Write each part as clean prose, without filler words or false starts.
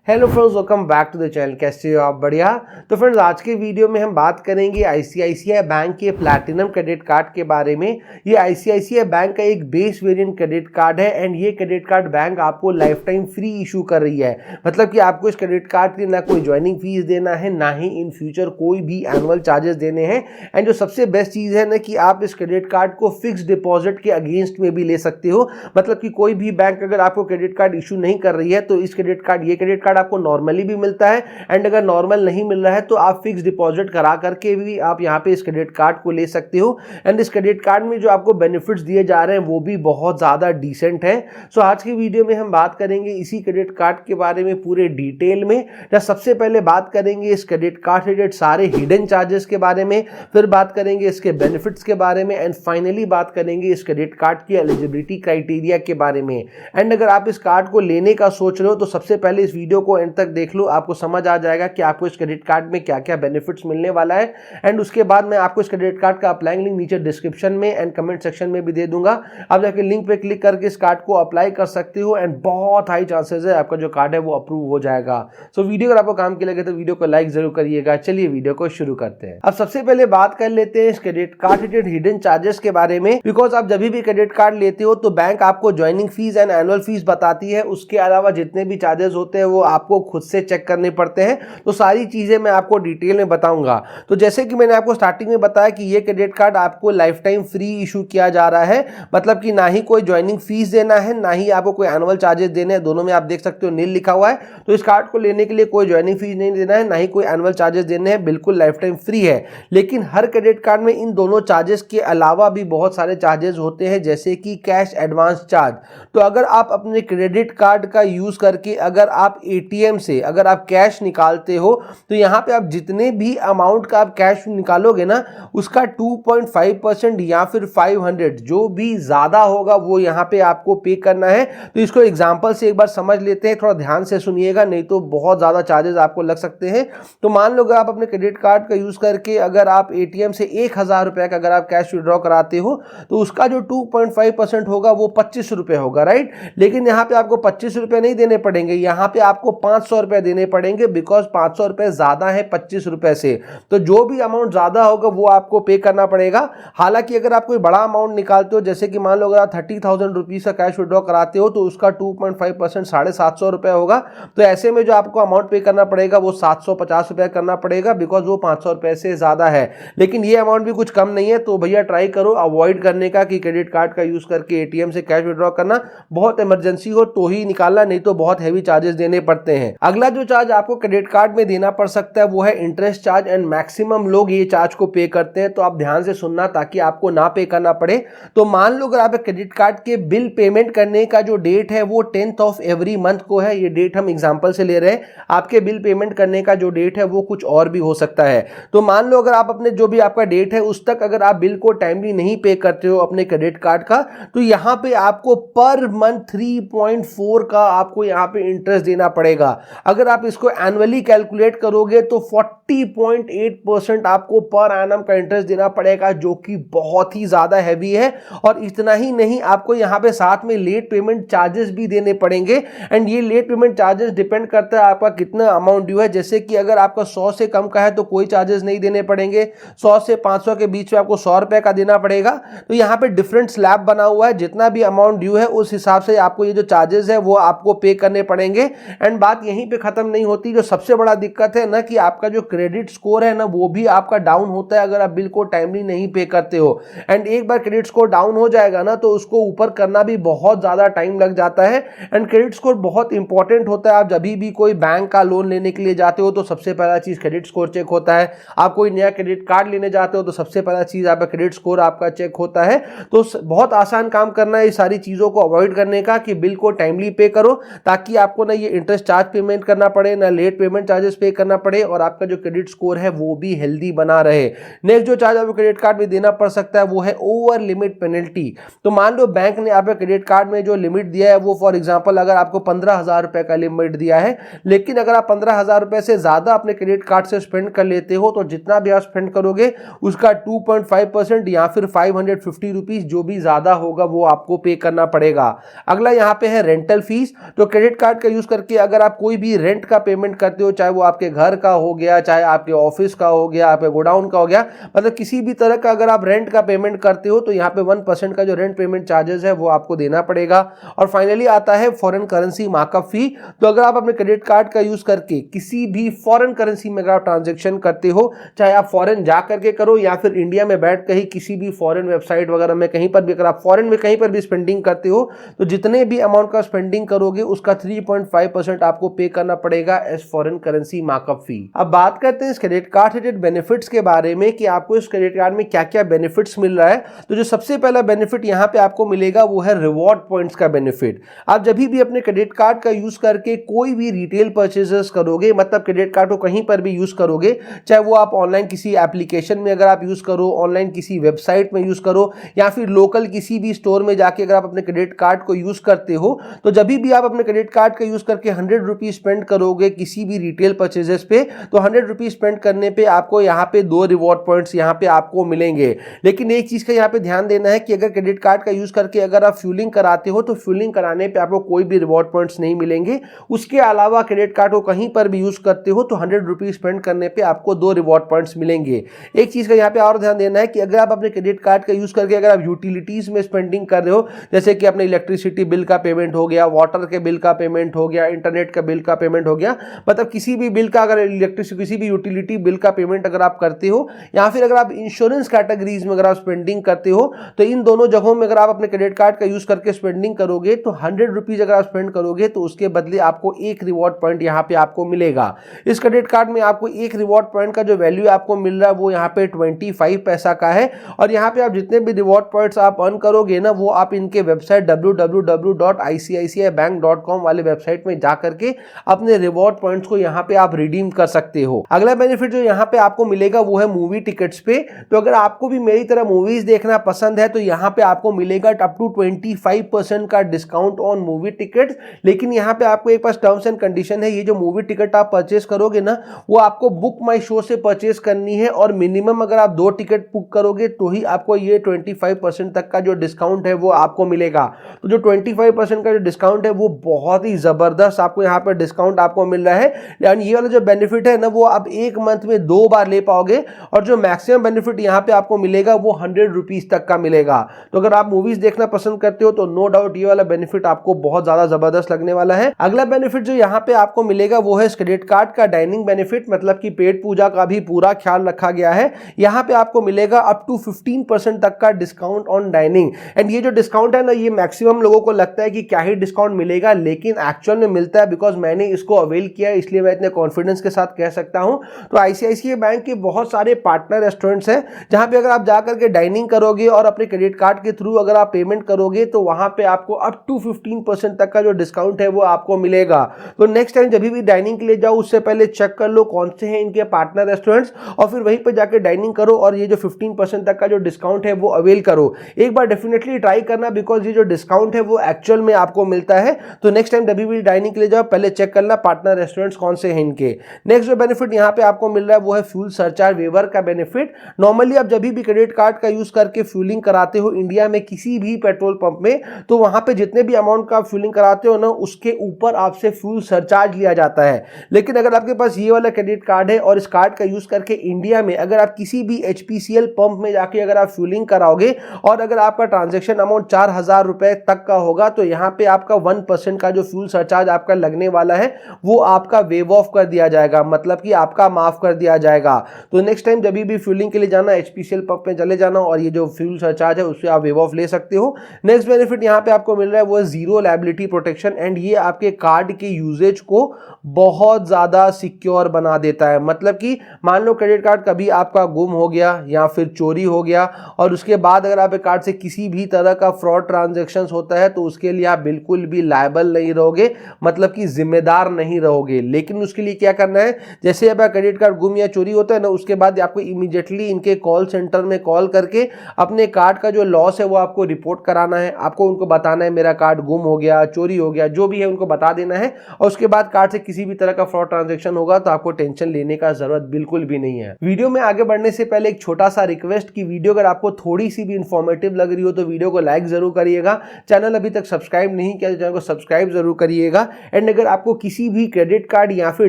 Hello friends, welcome back to the channel. कैसे हो आप? बढ़िया। तो फ्रेंड्स, आज के वीडियो में हम बात करेंगे आईसीआईसीआई बैंक के प्लैटिनम क्रेडिट कार्ड के बारे में। ये आईसीआईसीआई बैंक का एक बेस वेरिएंट क्रेडिट कार्ड है एंड ये क्रेडिट कार्ड बैंक आपको लाइफ टाइम फ्री इशू कर रही है। मतलब कि आपको इस क्रेडिट कार्ड के ना कोई ज्वाइनिंग फीस देना है, ना ही इन फ्यूचर कोई भी एनुअल चार्जेस देने हैं। एंड जो सबसे बेस्ट चीज़ है ना कि आप इस क्रेडिट कार्ड को फिक्स डिपॉजिट के अगेंस्ट में भी ले सकते हो। मतलब कि कोई भी बैंक अगर आपको क्रेडिट कार्ड इशू नहीं कर रही है तो इस ये क्रेडिट कार्ड आपको नॉर्मली भी मिलता है एंड अगर नॉर्मल नहीं मिल रहा है तो आप फिक्स डिपॉजिट करा करके भी आप यहां पे इस क्रेडिट कार्ड को ले सकते हो। एंड इस क्रेडिट कार्ड में जो आपको बेनिफिट्स दिए जा रहे हैं वो भी बहुत ज्यादा डिसेंट है। सो आज की वीडियो में हम बात करेंगे इसी क्रेडिट कार्ड के बारे में पूरे डिटेल में। सबसे पहले बात करेंगे इस क्रेडिट कार्ड रिलेटेड सारे हिडन चार्जेस के बारे में, फिर बात करेंगे इसके बेनिफिट्स के बारे में एंड फाइनली बात करेंगे इस क्रेडिट कार्ड की एलिजिबिलिटी क्राइटेरिया के बारे में। एंड अगर आप इस कार्ड को लेने का सोच रहे हो तो सबसे पहले इस वीडियो को एंड तक देख लो, आपको समझ आ जाएगा कि आपको इस क्रेडिट कार्ड में क्या क्या बेनिफिट्स मिलने वाला है। एंड उसके बाद मैं आपको इस क्रेडिट कार्ड का अप्लाइंग लिंक नीचे डिस्क्रिप्शन में एंड कमेंट सेक्शन में भी दे दूंगा। आप जाके लिंक पे क्लिक करके इस कार्ड को अप्लाई कर सकते हो एंड बहुत हाई चांसेस है आपका जो कार्ड है वो अप्रूव हो जाएगा। सो वीडियो अगर आपको काम के लगे तो वीडियो को लाइक जरूर करिएगा। चलिए वीडियो को शुरू करते हैं। अब सबसे पहले बात कर लेते हैं इस credit card related hidden charges के बारे में। बिकॉज आप जब भी क्रेडिट कार्ड लेते हो तो बैंक आपको joining fees and annual fees बताती है, उसके अलावा जितने भी चार्जेस होते हैं वो आपको खुद से चेक करने पड़ते हैं। तो सारी चीजें मैं आपको डिटेल में बताऊंगा। तो जैसे कि मैंने आपको स्टार्टिंग में बताया कि ये क्रेडिट कार्ड आपको लाइफ टाइम फ्री इशू किया जा रहा है। मतलब कि ना ही कोई ज्वाइनिंग फीस देना है, ना ही आपको कोई एनुअल चार्जेस देने हैं। दोनों में आप देख सकते हो नील लिखा हुआ है। तो इस कार्ड को लेने के लिए कोई ज्वाइनिंग फीस नहीं देना है, ना ही कोई एनुअल चार्जेस देने हैं, बिल्कुल लाइफ टाइम फ्री है। लेकिन हर क्रेडिट कार्ड में इन दोनों चार्जेस के अलावा भी बहुत सारे चार्जेस होते हैं, जैसे कि कैश एडवांस चार्ज। तो अगर आप अपने क्रेडिट कार्ड का यूज करके अगर आप एटीएम से अगर आप कैश निकालते हो तो यहां पे आप जितने भी अमाउंट का आप कैश निकालोगे ना उसका 2.5% या फिर 500 जो भी ज्यादा होगा वो यहां पे आपको पे करना है। तो इसको एग्जांपल से एक बार समझ लेते हैं, थोड़ा ध्यान से सुनिएगा, नहीं तो बहुत ज्यादा चार्जेस आपको लग सकते हैं। तो मान लो अगर आप अपने क्रेडिट कार्ड का यूज करके अगर आप एटीएम से 1000 रुपए का अगर आप कैश विड्रॉ कराते हो तो उसका जो 2.5% होगा वो 25 रुपए होगा, राइट। लेकिन यहाँ पे आपको 25 रुपए नहीं देने पड़ेंगे, यहाँ पे आपको 500 रुपए देने पड़ेंगे। बिकॉज 500 रुपए ज्यादा है 25 रुपए से, तो जो भी अमाउंट ज्यादा होगा वो आपको पे करना पड़ेगा। हालांकि अगर आप कोई बड़ा अमाउंट निकालते हो, जैसे कि मान लो अगर आप 30,000 रुपीज का कैश विड्रॉ कराते हो तो उसका 2.5% 750 रुपए होगा। तो ऐसे में जो आपको अमाउंट पे करना पड़ेगा वो 750 रुपए करना पड़ेगा, बिकॉज वो 500 रुपए से ज्यादा है। लेकिन ये अमाउंट भी कुछ कम नहीं है। तो भैया ट्राई करो अवॉइड करने का कि क्रेडिट कार्ड का यूज करके एटीएम से कैश विड्रॉ करना। बहुत इमरजेंसी हो तो ही निकालना, नहीं तो बहुत हैवी चार्जेस देने पड़ते हैं। अगला जो चार्ज आपको क्रेडिट कार्ड में देना पड़ सकता है वो है इंटरेस्ट चार्ज एंड मैक्सिमम लोग ये चार्ज को पे करते हैं। तो आप ध्यान से सुनना ताकि आपको ना पे करना पड़े। तो मान लो अगर आप क्रेडिट कार्ड के बिल पेमेंट करने का जो डेट है वो 10th ऑफ एवरी मंथ को है। ये डेट हम एग्जांपल से ले रहे हैं, आपके बिल पेमेंट करने का जो डेट है वो कुछ और भी हो सकता है। तो मान लो अगर आप अपने जो भी आपका डेट है उस तक अगर आप बिल को टाइमली नहीं पे करते हो अपने क्रेडिट कार्ड का, तो यहां पे आपको पर मंथ 3.4 का आपको यहां पे इंटरेस्ट देना पड़ेगा। अगर आप इसको एनुअली कैलकुलेट करोगे तो 40.8% आपको पर एनम का इंटरेस्ट देना पड़ेगा, जो कि बहुत ही ज्यादा हैवी है। और इतना ही नहीं, आपको यहां पे साथ में लेट पेमेंट चार्जेस भी देने पड़ेंगे। एंड ये लेट पेमेंट चार्जेस डिपेंड करता है आपका कितना अमाउंट ड्यू है। जैसे कि अगर आपका 100 से कम का है तो कोई चार्जेस नहीं देने पड़ेंगे, 100 से 500 के बीच में आपको 100 रुपए का देना पड़ेगा। तो यहां पे डिफरेंट स्लैब बना हुआ है, जितना भी अमाउंट ड्यू है उस हिसाब से आपको ये जो चार्जेस है वो आपको पे करने पड़ेंगे। एंड बात यहीं पे खत्म नहीं होती। जो सबसे बड़ा दिक्कत है ना कि आपका जो क्रेडिट स्कोर है ना वो भी आपका डाउन होता है अगर आप बिल को टाइमली नहीं पे करते हो। एंड एक बार क्रेडिट स्कोर डाउन हो जाएगा ना तो उसको ऊपर करना भी बहुत ज्यादा टाइम लग जाता है। एंड क्रेडिट स्कोर बहुत इंपॉर्टेंट होता है। आप जब भी कोई बैंक का लोन लेने के लिए जाते हो तो सबसे पहला चीज क्रेडिट स्कोर चेक होता है। आप कोई नया क्रेडिट कार्ड लेने जाते हो तो सबसे पहला चीज आपका क्रेडिट स्कोर आपका चेक होता है। तो बहुत आसान काम करना है इस सारी चीजों को अवॉइड करने का कि बिल को टाइमली पे करो, ताकि आपको ना ये इंटरेस्ट चार्ज पेमेंट करना पड़े, ना लेट पेमेंट चार्जेस पे करना पड़े, और आपका जो क्रेडिट स्कोर है वो भी हेल्दी बना रहे। नेक्स्ट जो चार्ज आपको क्रेडिट कार्ड में देना पड़ सकता है वो है ओवर लिमिट पेनल्टी। तो मान लो बैंक ने आपके क्रेडिट कार्ड में जो लिमिट दिया है वो फॉर एग्जांपल अगर आपको 15,000 रुपए का लिमिट दिया है, लेकिन अगर आप 15,000 रुपए से ज्यादा अपने क्रेडिट कार्ड से स्पेंड कर लेते हो तो जितना भी आप स्पेंड करोगे उसका 2.5% या फिर 550 रुपीज जो भी ज्यादा होगा वो आपको पे करना पड़ेगा। अगला यहाँ पे है रेंटल फीस। तो क्रेडिट कार्ड का यूज करके अगर अगर आप कोई भी रेंट का पेमेंट करते हो, चाहे वो आपके घर का हो गया, चाहे आपके ऑफिस का हो गया, आपके गोडाउन का हो गया, मतलब किसी भी तरह का अगर आप रेंट का पेमेंट करते हो तो यहाँ पे 1% का जो रेंट पेमेंट चार्जेस है वो आपको देना पड़ेगा। और फाइनली आता है फॉरेन करेंसी मार्कअप फी। तो अगर आप अपने क्रेडिट कार्ड का यूज करके किसी भी फॉरेन करेंसी में अगर आप ट्रांजेक्शन करते हो, चाहे आप फॉरेन जा करके करो या फिर इंडिया में बैठ कर ही किसी भी फॉरेन वेबसाइट वगैरह में कहीं पर भी, अगर आप फॉरेन में कहीं पर भी स्पेंडिंग करते हो तो जितने भी अमाउंट का स्पेंडिंग करोगे उसका 3.5% आपको पे करना पड़ेगा एज फॉरेन करेंसी मार्कअप फी। अब बात करते हैं इस क्रेडिट कार्ड रिलेटेड बेनिफिट्स के बारे में कि आपको इस क्रेडिट कार्ड में क्या क्या बेनिफिट्स मिल रहा है। तो जो सबसे पहला बेनिफिट यहां पे आपको मिलेगा वो है रिवॉर्ड पॉइंट्स का बेनिफिट। आप जब भी अपने क्रेडिट कार्ड का यूज करके कोई भी रिटेल परचेजेस करोगे, मतलब क्रेडिट कार्ड को कहीं पर भी यूज करोगे, चाहे वो आप ऑनलाइन किसी एप्लीकेशन में अगर आप यूज करो, ऑनलाइन किसी वेबसाइट में यूज करो या फिर लोकल किसी भी स्टोर में जाके अगर आप अपने क्रेडिट कार्ड को यूज करते हो, तो जब भी आप अपने क्रेडिट कार्ड का यूज करके 100 रुपीज स्पेंड करोगे किसी भी रिटेल परचेजेस पे, तो 100 रुपीज स्पेंड करने पे आपको यहाँ पे 2 रिवॉर्ड पॉइंट्स यहाँ पे आपको मिलेंगे। लेकिन एक चीज का यहाँ पे ध्यान देना है कि अगर क्रेडिट कार्ड का यूज करके अगर आप फ्यूलिंग कराते हो तो फ्यूलिंग कराने पे आपको कोई भी रिवॉर्ड पॉइंट्स नहीं मिलेंगे। उसके अलावा क्रेडिट कार्ड को कहीं पर भी यूज करते हो तो 100 रुपीज स्पेंड करने पे आपको 2 रिवॉर्ड पॉइंट्स मिलेंगे। एक चीज का यहाँ पे और ध्यान देना है कि अगर आप अपने क्रेडिट कार्ड का यूज करके अगर आप यूटिलिटीज में स्पेंडिंग कर रहे हो, जैसे कि अपने इलेक्ट्रिसिटी बिल का पेमेंट हो गया, वाटर के बिल का पेमेंट हो गया, इंटरनेट का बिल का पेमेंट हो गया, मतलब किसी भी बिल का, अगर इलेक्ट्रिसिटी किसी भी यूटिलिटी बिल का पेमेंट अगर आप करते हो, या फिर अगर आप इंश्योरेंस कैटेगरीज में अगर आप स्पेंडिंग करते हो, तो इन दोनों जगहों में अगर आप अपने क्रेडिट कार्ड का यूज करके स्पेंडिंग करोगे तो 100 रुपीज अगर आप स्पेंड करोगे तो उसके बदले आपको 1 रिवॉर्ड पॉइंट यहाँ पे आपको मिलेगा। इस क्रेडिट कार्ड में आपको 1 रिवॉर्ड पॉइंट का जो वैल्यू आपको मिल रहा है वो यहाँ पे 25 पैसा का है। और यहाँ पे आप जितने भी रिवॉर्ड पॉइंट्स आप अर्न करोगे ना, वो आप इनके वेबसाइट www.icicibank.com वाले वेबसाइट में जाकर के अपने रिवॉर्ड पॉइंट्स को यहाँ पे आप रिडीम कर सकते हो। अगला बेनिफिट जो यहाँ पे आपको मिलेगा वो है मूवी टिकट्स पे। तो अगर आपको भी मेरी तरह मूवीज देखना पसंद है तो यहाँ पे आपको मिलेगा अप टू 25% का डिस्काउंट ऑन मूवी टिकट्स। लेकिन यहाँ पे आपको एक पास टर्म्स एंड कंडीशन है, ये जो मूवी टिकट आप परचेस करोगे ना, वो आपको बुक माई शो से परचेस करनी है और मिनिमम अगर आप 2 टिकट बुक करोगे तो ही आपको ये 25% तक का जो डिस्काउंट है वो आपको मिलेगा। तो जो 25% का जो डिस्काउंट है वो बहुत ही जबरदस्त आपको यहाँ पर डिस्काउंट आपको मिल रहा है। यानी ये वाला जो बेनिफिट है ना, वो आप एक मंथ में 2 बार ले पाओगे और जो मैक्सिमम बेनिफिट यहाँ पे आपको मिलेगा वो 100 रुपीज तक का मिलेगा। तो अगर आप मूवीज देखना पसंद करते हो तो नो डाउट ये वाला बेनिफिट आपको बहुत ज्यादा जबरदस्त लगने वाला है। अगला बेनिफिट जो यहाँ पे आपको मिलेगा वो है क्रेडिट कार्ड का डाइनिंग बेनिफिट, मतलब कि पेट पूजा का भी पूरा ख्याल रखा गया है। यहाँ पे आपको मिलेगा अप टू 15% तक का डिस्काउंट ऑन डाइनिंग। एंड ये जो डिस्काउंट है ना, ये मैक्सिमम लोगों को लगता है कि क्या ही डिस्काउंट मिलेगा, लेकिन एक्चुअल में मिलता है, बिकॉज मैंने इसको अवेल किया है, इसलिए मैं इतने कॉन्फिडेंस के साथ कह सकता हूं। तो आईसीआईसीआई बैंक के बहुत सारे पार्टनर रेस्टोरेंट्स हैं जहां पे अगर आप जाकर के डाइनिंग करोगे और अपने क्रेडिट कार्ड के थ्रू अगर आप पेमेंट करोगे तो वहां पे आपको अप टू 15% तक का जो डिस्काउंट है वो आपको मिलेगा। तो नेक्स्ट टाइम जब भी डाइनिंग के लिए जाओ उससे पहले चेक कर लो कौन से हैं इनके पार्टनर रेस्टोरेंट्स और फिर वहीं पे जाकर डाइनिंग करो और ये जो 15% तक का जो डिस्काउंट है वो अवेल करो। एक बार डेफिनेटली ट्राई करना, बिकॉज ये जो डिस्काउंट है वो एक्चुअल में आपको मिलता है। तो नेक्स्ट टाइम जब भी डाइनिंग के लिए जाओ पहले चेक करना पार्टनर रेस्टोरेंट्स कौन से हैं इनके। नेक्स्ट जो बेनिफिट यहाँ पे आपको मिल रहा है वो है फ्यूल सरचार्ज वेवर का बेनिफिट। नॉर्मली आप जब भी क्रेडिट कार्ड का यूज करके फ्यूलिंग कराते हो इंडिया में किसी भी पेट्रोल पंप में, तो वहां पे जितने भी अमाउंट का आप फ्यूलिंग कराते हो ना, उसके ऊपर आपसे फ्यूल सरचार्ज लिया जाता है। लेकिन अगर आपके पास ये वाला क्रेडिट कार्ड है और इस कार्ड का यूज करके इंडिया में अगर आप किसी भी HPCL पंप में जाके अगर आप फ्यूलिंग कराओगे और अगर आपका ट्रांजेक्शन अमाउंट 4000 रुपए तक का होगा, तो यहाँ पे आपका 1% का जो फ्यूल सरचार्ज आपका लगने वाला है वो आपका वेव ऑफ कर दिया जाएगा, मतलब कि आपका माफ कर दिया जाएगा। तो नेक्स्ट टाइम जब भी फ्यूलिंग के लिए जाना HPCL पंप में चले जाना और ये जो फ्यूल सरचार्ज है उससे आप वेव ऑफ ले सकते हो। नेक्स्ट बेनिफिट यहाँ पे आपको मिल रहा है वो है जीरो लायबिलिटी प्रोटेक्शन। एंड ये आपके कार्ड के यूजेज को बहुत ज्यादा सिक्योर बना देता है। मतलब कि मान लो क्रेडिट कार्ड कभी आपका गुम हो गया या फिर चोरी हो गया और उसके बाद अगर आप कार्ड से किसी भी तरह का फ्रॉड ट्रांजैक्शन होता है तो उसके लिए आप बिल्कुल भी लायबल नहीं रहोगे, मतलब कि जिम्मेदार नहीं रहोगे। लेकिन उसके लिए क्या करना है, जैसे आपका क्रेडिट कार्ड गुम या चोरी होता है ना, उसके बाद आपको इमीडिएटली इनके कॉल सेंटर में कॉल करके अपने कार्ड का जो लॉस है वो आपको रिपोर्ट कराना है। आपको उनको बताना है मेरा कार्ड गुम हो गया, चोरी हो गया, जो भी है उनको बता देना है। और उसके बाद कार्ड से किसी भी तरह का फ्रॉड ट्रांजैक्शन होगा तो आपको टेंशन लेने का जरूरत बिल्कुल भी नहीं है। वीडियो में आगे बढ़ने से पहले एक छोटा सा रिक्वेस्ट कि वीडियो अगर आपको थोड़ी सी भी इंफॉर्मेटिव लग रही हो तो वीडियो को लाइक जरूर करिएगा। चैनल अभी तक सब्सक्राइब नहीं किया तो चैनल को सब्सक्राइब जरूर करिएगा। एंड अगर आपको किसी भी क्रेडिट कार्ड या फिर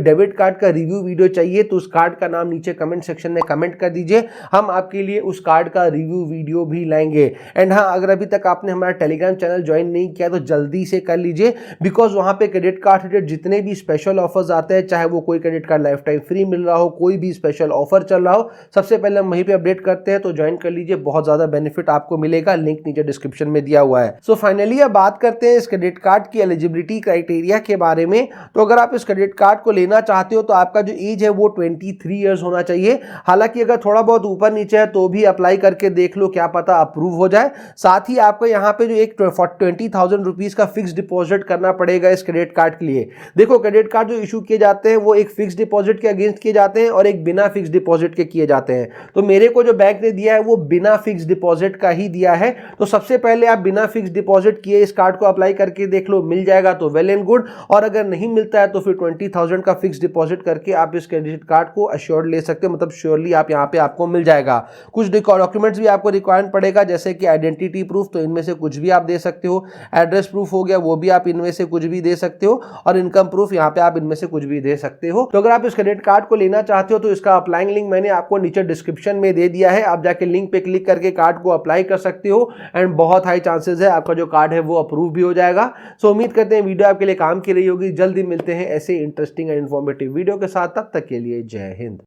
डेबिट कार्ड का रिव्यू वीडियो चाहिए तो उस कार्ड का नाम नीचे कमेंट सेक्शन में कमेंट कर दीजिए, हम आपके लिए उस कार्ड का रिव्यू वीडियो भी लाएंगे। एंड हाँ, अगर अभी तक आपने हमारा टेलीग्राम चैनल ज्वाइन नहीं किया तो जल्दी से कर लीजिए, बिकॉज वहां पे क्रेडिट कार्ड रिलेटेड जितने भी स्पेशल ऑफर्स आते हैं, चाहे वो कोई credit card lifetime free मिल रहा हो, कोई भी स्पेशल ऑफर चल रहा हो, सबसे पहले हम वहीं पे अपडेट करते हैं। तो ज्वाइन कर लीजिए, बहुत ज्यादा बेनिफिट आपको मिलेगा, लिंक नीचे डिस्क्रिप्शन में दिया हुआ है। सो फाइनली अब बात करते हैं इस क्रेडिट कार्ड की एलिजिबिलिटी क्राइटेरिया के बारे में। तो अगर आप इस क्रेडिट कार्ड को लेना चाहते हो तो आपका जो एज है वो 23 ईयर्स होना चाहिए। हालांकि अगर थोड़ा बहुत ऊपर नीचे है तो भी अप्लाई करके देख लो, क्या पता अप्रूव हो जाए। साथ ही आपको यहाँ पे जो एक 20,000 रुपीज का फिक्स डिपॉजिट करना पड़ेगा इस क्रेडिट कार्ड के लिए। देखो, क्रेडिट कार्ड जो इशू किए जाते हैं वो एक फिक्स डिपॉजिट के अगेंस्ट किए जाते हैं और एक बिना फिक्स डिपॉजिट के किए जाते हैं। तो मेरे को जो बैंक ने दिया है वो बिना फिक्स डिपॉजिट का ही दिया है। तो सबसे पहले आप बिना फिक्स डिपॉजिट किए इस कार्ड को अप्लाई करके देख लो, मिल जाएगा तो वेल एंड गुड, और अगर नहीं मिलता है तो फिर 20,000 का फिक्स डिपॉजिट करके आप इस क्रेडिट कार्ड को अश्योर्ड ले सकते हो, मतलब श्योरली आप यहाँ पे आपको मिल जाएगा। कुछ डॉक्यूमेंट्स भी आपको रिक्वायरमेंट पड़ेगा, जैसे कि आइडेंटिटी प्रूफ, तो इनमें से कुछ भी आप दे सकते हो। एड्रेस प्रूफ हो गया, वो भी आप इनमें से कुछ भी दे सकते हो, और इनकम प्रूफ यहाँ पे आप इनमें से कुछ भी दे सकते हो। तो अगर आप इस क्रेडिट कार्ड को लेना चाहते हो तो इसका अप्लाइंग लिंक मैंने आपको नीचे डिस्क्रिप्शन में दे दिया है, आप जाके लिंक पे क्लिक करके कार्ड को अप्लाई कर सकते हो, एंड बहुत हाई चांसेस है आपका जो कार्ड है वो अप्रूव भी हो जाएगा। सो उम्मीद करते हैं वीडियो आपके लिए काम की रही होगी। जल्दी मिलते हैं ऐसे इंटरेस्टिंग एंड इन्फॉर्मेटिव वीडियो के साथ, तब तक के लिए जय हिंद।